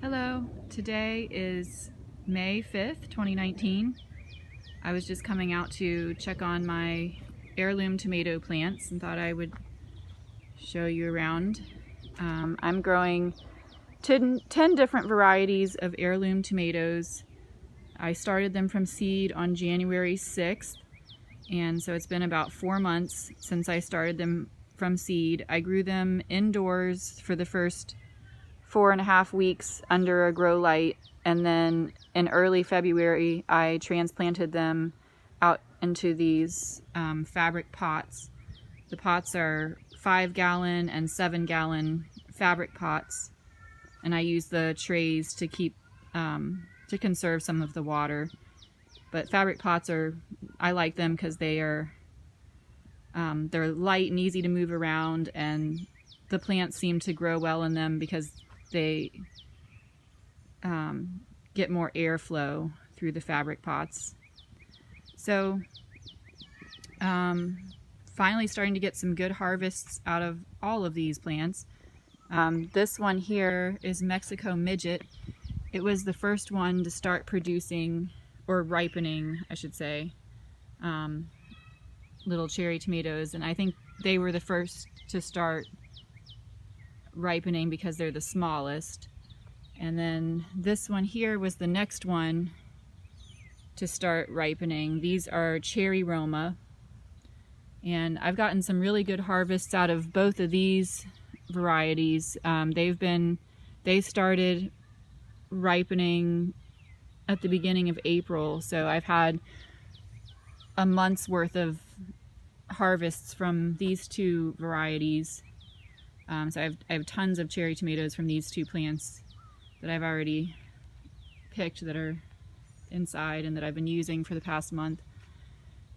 Hello, today is May 5th, 2019. I was just coming out to check on my heirloom tomato plants and thought I would show you around. I'm growing 10 different varieties of heirloom tomatoes. I started them from seed on January 6th, and so it's been about 4 months since I started them from seed. I grew them indoors for the first 4.5 weeks under a grow light, and then in early February I transplanted them out into these fabric pots. The pots are 5-gallon and 7-gallon fabric pots, and I use the trays to keep to conserve some of the water. But fabric pots I like them because they're light and easy to move around, and the plants seem to grow well in them because they get more airflow through the fabric pots. So finally starting to get some good harvests out of all of these plants. This one here is Mexico Midget. It was the first one to start producing, or ripening I should say, little cherry tomatoes, and I think they were the first to start ripening because they're the smallest. And then this one here was the next one to start ripening. These are cherry Roma, and I've gotten some really good harvests out of both of these varieties. They started ripening at the beginning of April, so I've had a month's worth of harvests from these two varieties. So I have tons of cherry tomatoes from these two plants that I've already picked that are inside and that I've been using for the past month.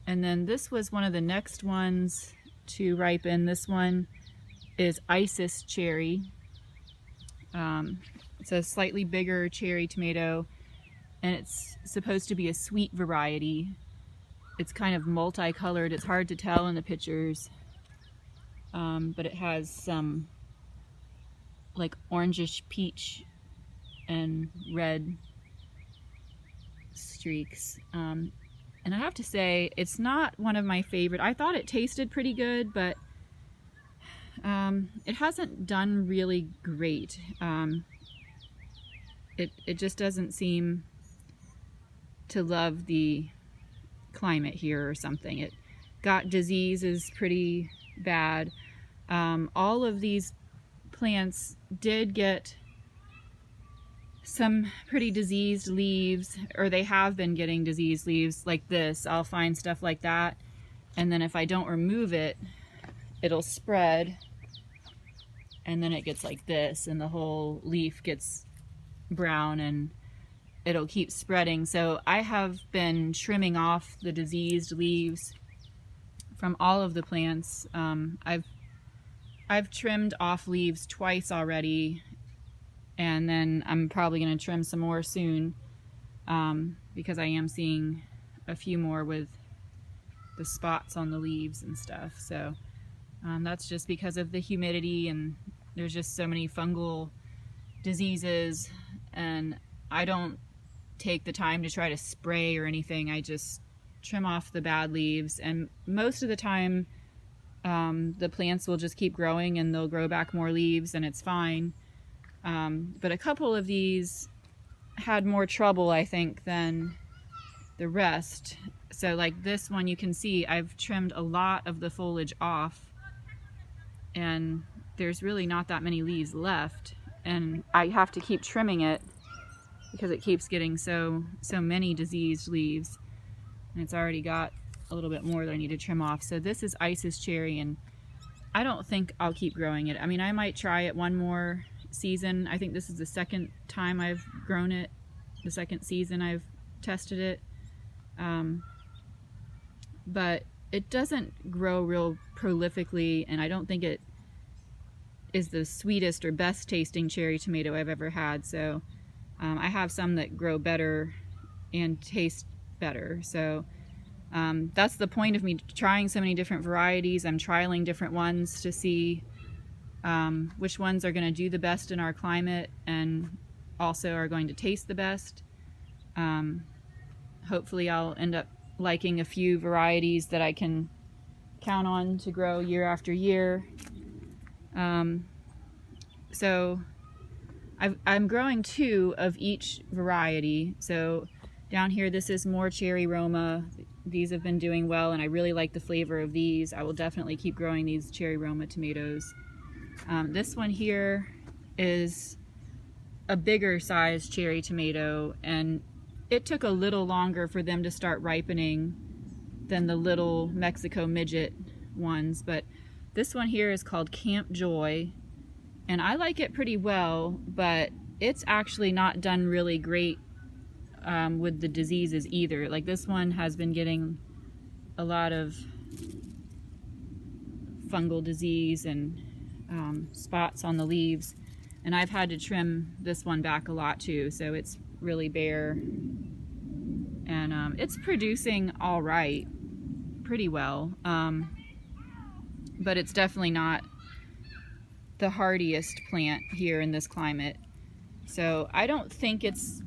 And then this was one of the next ones to ripen. This one is Isis cherry. It's a slightly bigger cherry tomato, and it's supposed to be a sweet variety. It's kind of multicolored. It's hard to tell in the pictures. But it has some like orangish peach and red streaks. And I have to say, it's not one of my favorite. I thought it tasted pretty good, but it hasn't done really great. It just doesn't seem to love the climate here or something. It got diseases pretty bad. All of these plants did get some pretty diseased leaves, or they have been getting diseased leaves like this. I'll find stuff like that, and then if I don't remove it, it'll spread, and then it gets like this, and the whole leaf gets brown, and it'll keep spreading. So I have been trimming off the diseased leaves from all of the plants. I've trimmed off leaves twice already, and then I'm probably going to trim some more soon, because I am seeing a few more with the spots on the leaves and stuff. So that's just because of the humidity, and there's just so many fungal diseases, and I don't take the time to try to spray or anything. I just trim off the bad leaves, and most of the time the plants will just keep growing and they'll grow back more leaves, and it's fine. But a couple of these had more trouble, I think, than the rest. So like this one, you can see I've trimmed a lot of the foliage off, and there's really not that many leaves left, and I have to keep trimming it because it keeps getting so many diseased leaves, and it's already got a little bit more that I need to trim off. So this is Isis cherry, and I don't think I'll keep growing it. I mean, I might try it one more season. I think this is the second time I've grown it, the second season I've tested it. But it doesn't grow real prolifically, and I don't think it is the sweetest or best tasting cherry tomato I've ever had. So I have some that grow better and taste better. So that's the point of me trying so many different varieties. I'm trialing different ones to see which ones are going to do the best in our climate, and also are going to taste the best. Hopefully I'll end up liking a few varieties that I can count on to grow year after year. So I'm growing 2 of each variety. So down here, this is more cherry Roma. These have been doing well, and I really like the flavor of these. I will definitely keep growing these cherry Roma tomatoes. This one here is a bigger size cherry tomato, and it took a little longer for them to start ripening than the little Mexico midget ones, but this one here is called Camp Joy, and I like it pretty well, but it's actually not done really great with the diseases either. Like, this one has been getting a lot of fungal disease and spots on the leaves, and I've had to trim this one back a lot too, so it's really bare, and it's producing all right, pretty well, but it's definitely not the hardiest plant here in this climate. So I don't think it's,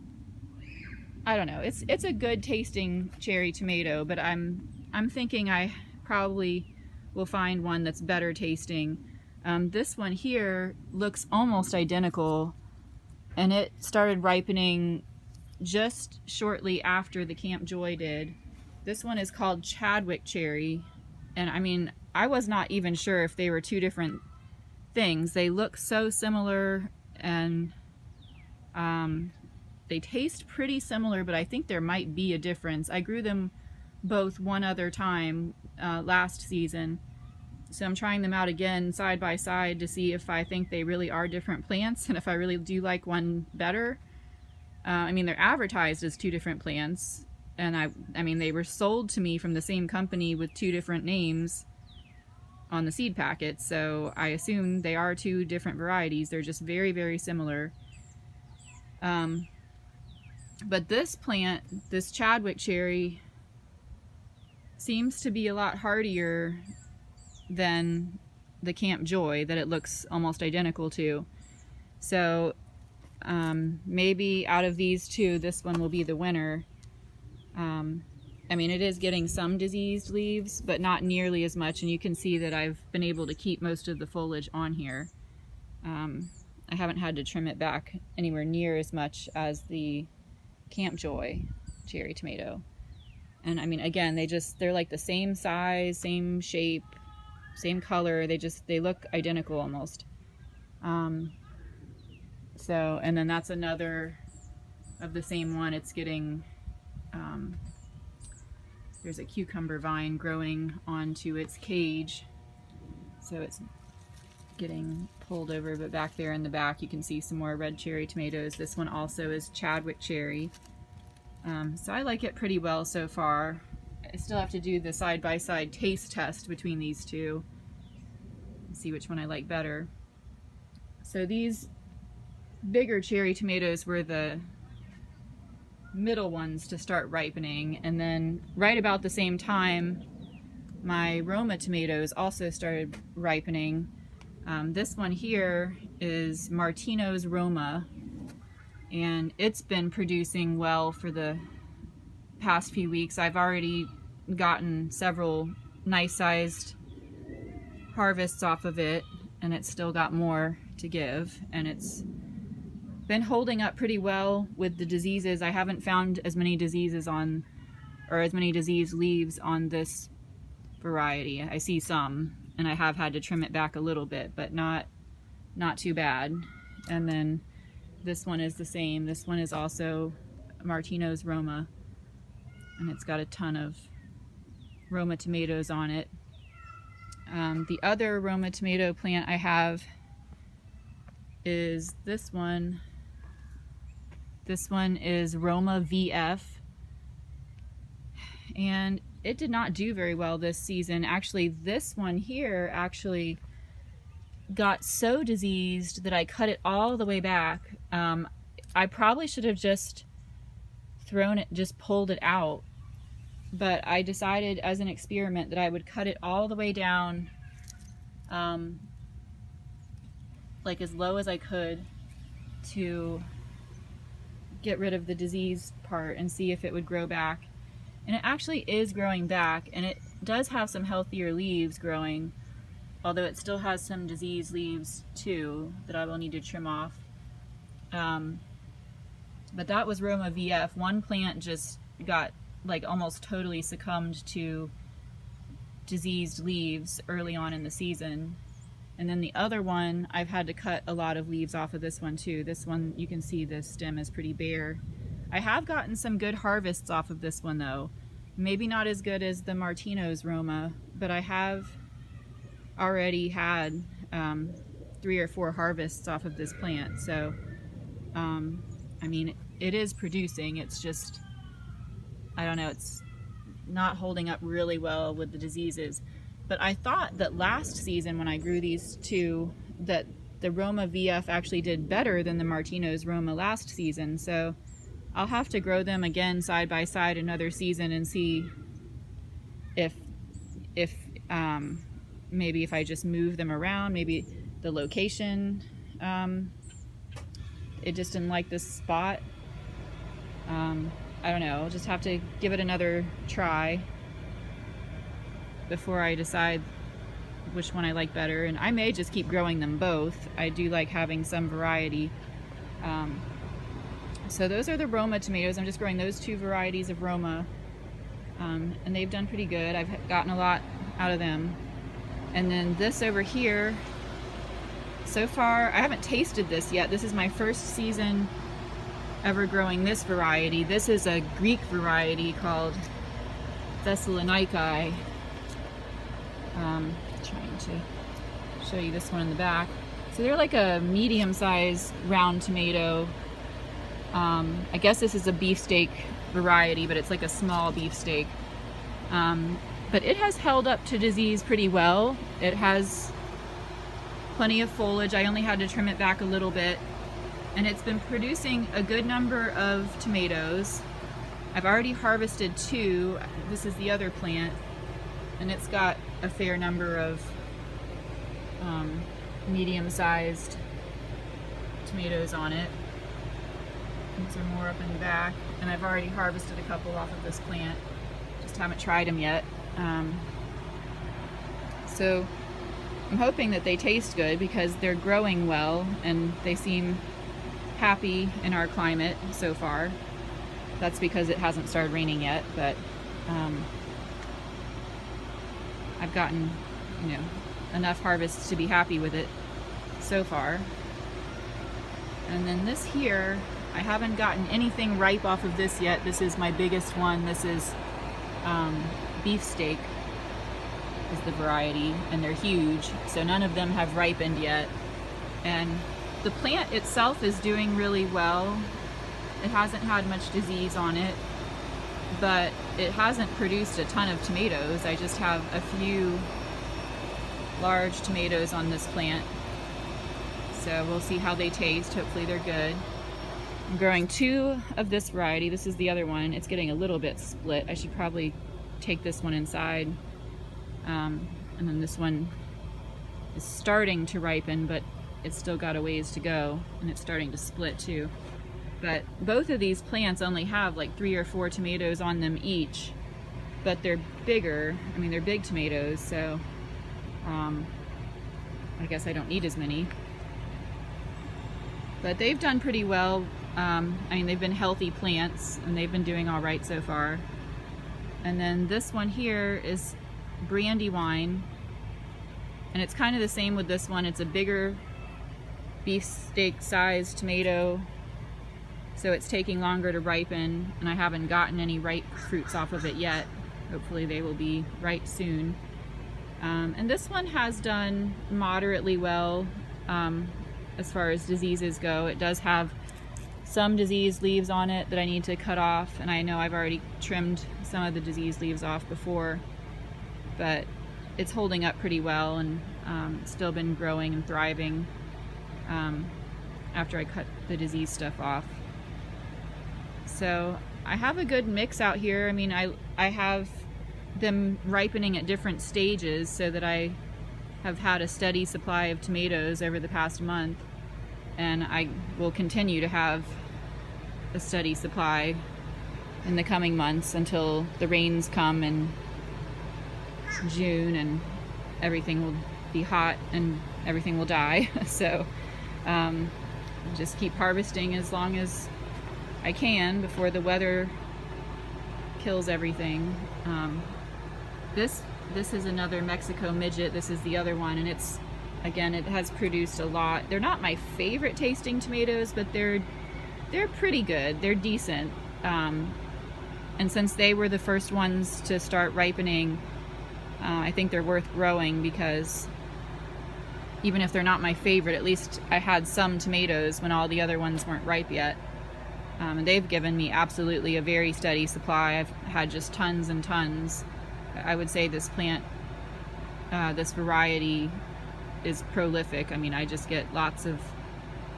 I don't know, it's a good tasting cherry tomato, but I'm thinking I probably will find one that's better tasting. This one here looks almost identical, and it started ripening just shortly after the Camp Joy did. This one is called Chadwick cherry, and I mean, I was not even sure if they were 2 different things. They look so similar, and they taste pretty similar, but I think there might be a difference. I grew them both one other time last season, so I'm trying them out again side by side to see if I think they really are different plants and if I really do like one better. I mean, they're advertised as 2 different plants, and I mean, they were sold to me from the same company with 2 different names on the seed packet, so I assume they are 2 different varieties. They're just very, very similar. But this plant, this Chadwick cherry, seems to be a lot hardier than the Camp Joy that it looks almost identical to. So maybe out of these 2, this one will be the winner. I mean, it is getting some diseased leaves, but not nearly as much, and you can see that I've been able to keep most of the foliage on here. I haven't had to trim it back anywhere near as much as the Camp Joy cherry tomato. And I mean, again, they're like the same size, same shape, same color. They look identical almost. So, and then that's another of the same one. It's getting, there's a cucumber vine growing onto its cage, so it's getting pulled over, but back there in the back you can see some more red cherry tomatoes. This one also is Chadwick cherry. So I like it pretty well so far. I still have to do the side-by-side taste test between these 2 and see which one I like better. So these bigger cherry tomatoes were the middle ones to start ripening, and then right about the same time my Roma tomatoes also started ripening. This one here is Martino's Roma, and it's been producing well for the past few weeks. I've already gotten several nice sized harvests off of it, and it's still got more to give, and it's been holding up pretty well with the diseases. I haven't found as many diseases on, or as many diseased leaves on this variety. I see some, and I have had to trim it back a little bit, but not too bad. And then this one is the same. This one is also Martino's Roma, and it's got a ton of Roma tomatoes on it. The other Roma tomato plant I have is this one. This one is Roma VF, and it did not do very well this season. Actually, this one here actually got so diseased that I cut it all the way back. I probably should have just pulled it out, but I decided as an experiment that I would cut it all the way down, like as low as I could, to get rid of the disease part and see if it would grow back. And it actually is growing back, and it does have some healthier leaves growing, although it still has some diseased leaves too that I will need to trim off. But that was Roma VF. One plant just got like almost totally succumbed to diseased leaves early on in the season. And then the other one, I've had to cut a lot of leaves off of this one too. This one, you can see the stem is pretty bare. I have gotten some good harvests off of this one though. Maybe not as good as the Martino's Roma, but I have already had 3 or 4 harvests off of this plant. So, I mean, it is producing. It's just, I don't know, it's not holding up really well with the diseases. But I thought that last season when I grew these two, that the Roma VF actually did better than the Martino's Roma last season. So I'll have to grow them again side by side another season and see if maybe if I just move them around, maybe the location, it just didn't like this spot. I don't know, I'll just have to give it another try before I decide which one I like better. And I may just keep growing them both. I do like having some variety. So those are the Roma tomatoes. I'm just growing those 2 varieties of Roma, and they've done pretty good. I've gotten a lot out of them. And then this over here, so far, I haven't tasted this yet. This is my first season ever growing this variety. This is a Greek variety called Thessaloniki. Trying to show you this one in the back. So they're like a medium-sized round tomato. I guess this is a beefsteak variety, but it's like a small beefsteak. But it has held up to disease pretty well. It has plenty of foliage. I only had to trim it back a little bit. And it's been producing a good number of tomatoes. I've already harvested 2. This is the other plant. And it's got a fair number of medium-sized tomatoes on it. These are more up in the back. And I've already harvested a couple off of this plant. Just haven't tried them yet. So I'm hoping that they taste good because they're growing well and they seem happy in our climate so far. That's because it hasn't started raining yet, but I've gotten, you know, enough harvests to be happy with it so far. And then this here, I haven't gotten anything ripe off of this yet. This is my biggest one. This is beefsteak is the variety, and they're huge, so none of them have ripened yet. And the plant itself is doing really well. It hasn't had much disease on it, but it hasn't produced a ton of tomatoes. I just have a few large tomatoes on this plant, so we'll see how they taste. Hopefully they're good. I'm growing 2 of this variety. This is the other one. It's getting a little bit split. I should probably take this one inside. And then this one is starting to ripen, but it's still got a ways to go, and it's starting to split too. But both of these plants only have like 3 or 4 tomatoes on them each, but they're bigger. I mean, they're big tomatoes, so I guess I don't need as many. But they've done pretty well. I mean, they've been healthy plants, and they've been doing all right so far. And then this one here is Brandywine, and it's kind of the same with this one. It's a bigger beefsteak sized tomato, so it's taking longer to ripen, and I haven't gotten any ripe fruits off of it yet. Hopefully they will be ripe soon. And this one has done moderately well as far as diseases go. It does have some diseased leaves on it that I need to cut off, and I know I've already trimmed some of the diseased leaves off before, but it's holding up pretty well, and still been growing and thriving after I cut the disease stuff off. So I have a good mix out here. I mean, I have them ripening at different stages so that I have had a steady supply of tomatoes over the past month, and I will continue to have a steady supply in the coming months until the rains come in June and everything will be hot and everything will die. So just keep harvesting as long as I can before the weather kills everything. This is another Mexico midget. This is the other one, and it's, again, it has produced a lot. They're not my favorite tasting tomatoes, but they're pretty good. They're decent. And since they were the first ones to start ripening, I think they're worth growing, because even if they're not my favorite, at least I had some tomatoes when all the other ones weren't ripe yet. And they've given me absolutely a very steady supply. I've had just tons and tons. I would say this plant, this variety is prolific. I mean, I just get lots of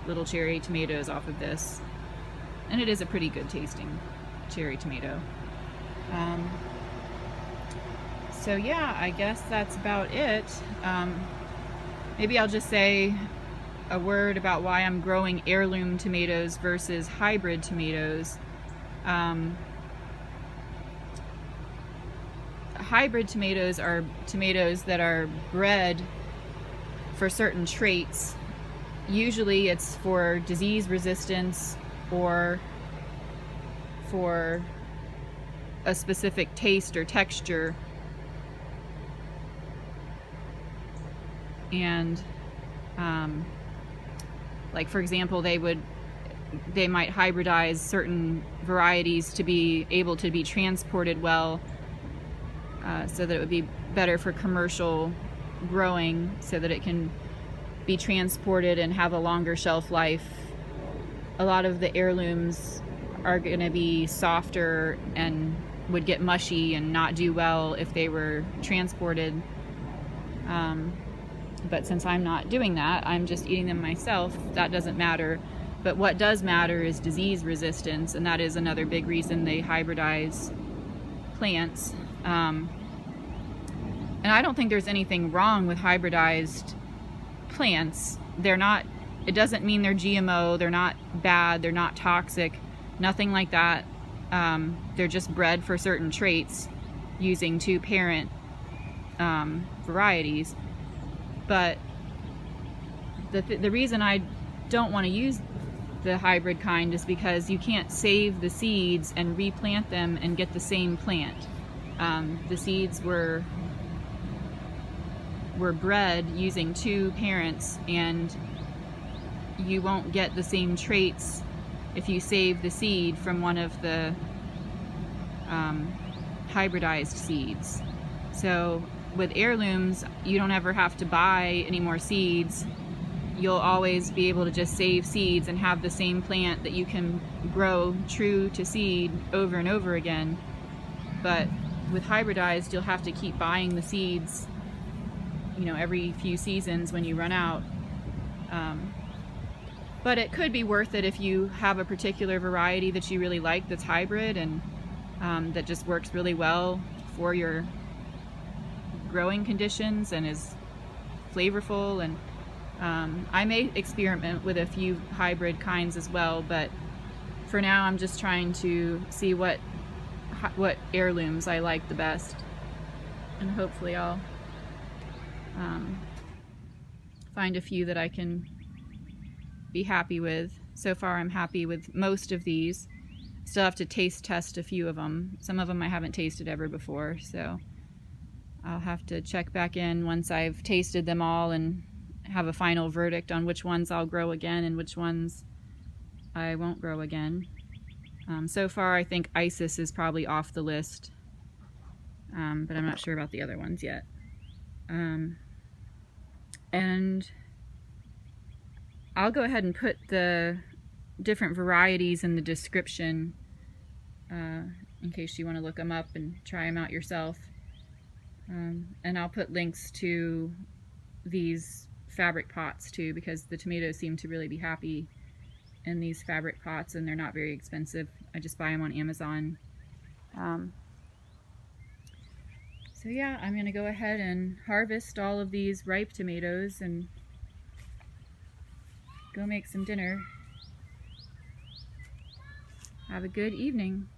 little cherry tomatoes off of this. And it is a pretty good tasting cherry tomato. So yeah, I guess that's about it. Maybe I'll just say a word about why I'm growing heirloom tomatoes versus hybrid tomatoes. Hybrid tomatoes are tomatoes that are bred for certain traits. Usually it's for disease resistance or for a specific taste or texture. And like, for example, they might hybridize certain varieties to be able to be transported well, so that it would be better for commercial growing, so that it can be transported and have a longer shelf life. A lot of the heirlooms are going to be softer and would get mushy and not do well if they were transported. But since I'm not doing that, I'm just eating them myself, that doesn't matter. But what does matter is disease resistance, and that is another big reason they hybridize plants. And I don't think there's anything wrong with hybridized plants. It doesn't mean they're GMO, they're not bad, they're not toxic, nothing like that. They're just bred for certain traits using two parent varieties. But the reason I don't want to use the hybrid kind is because you can't save the seeds and replant them and get the same plant. The seeds were bred using two parents, and you won't get the same traits if you save the seed from one of the hybridized seeds. So with heirlooms, you don't ever have to buy any more seeds. You'll always be able to just save seeds and have the same plant that you can grow true to seed over and over again. But with hybridized, you'll have to keep buying the seeds, every few seasons when you run out. But it could be worth it if you have a particular variety that you really like that's hybrid and that just works really well for your growing conditions and is flavorful. And I may experiment with a few hybrid kinds as well, but for now I'm just trying to see what heirlooms I like the best, and hopefully I'll find a few that I can be happy with. So far I'm happy with most of these. Still have to taste test a few of them. Some of them I haven't tasted ever before, so I'll have to check back in once I've tasted them all and have a final verdict on which ones I'll grow again and which ones I won't grow again. So far I think Isis is probably off the list, but I'm not sure about the other ones yet. And I'll go ahead and put the different varieties in the description in case you want to look them up and try them out yourself. And I'll put links to these fabric pots too, because the tomatoes seem to really be happy in these fabric pots, and they're not very expensive. I just buy them on Amazon. So yeah, I'm gonna go ahead and harvest all of these ripe tomatoes and go make some dinner. Have a good evening.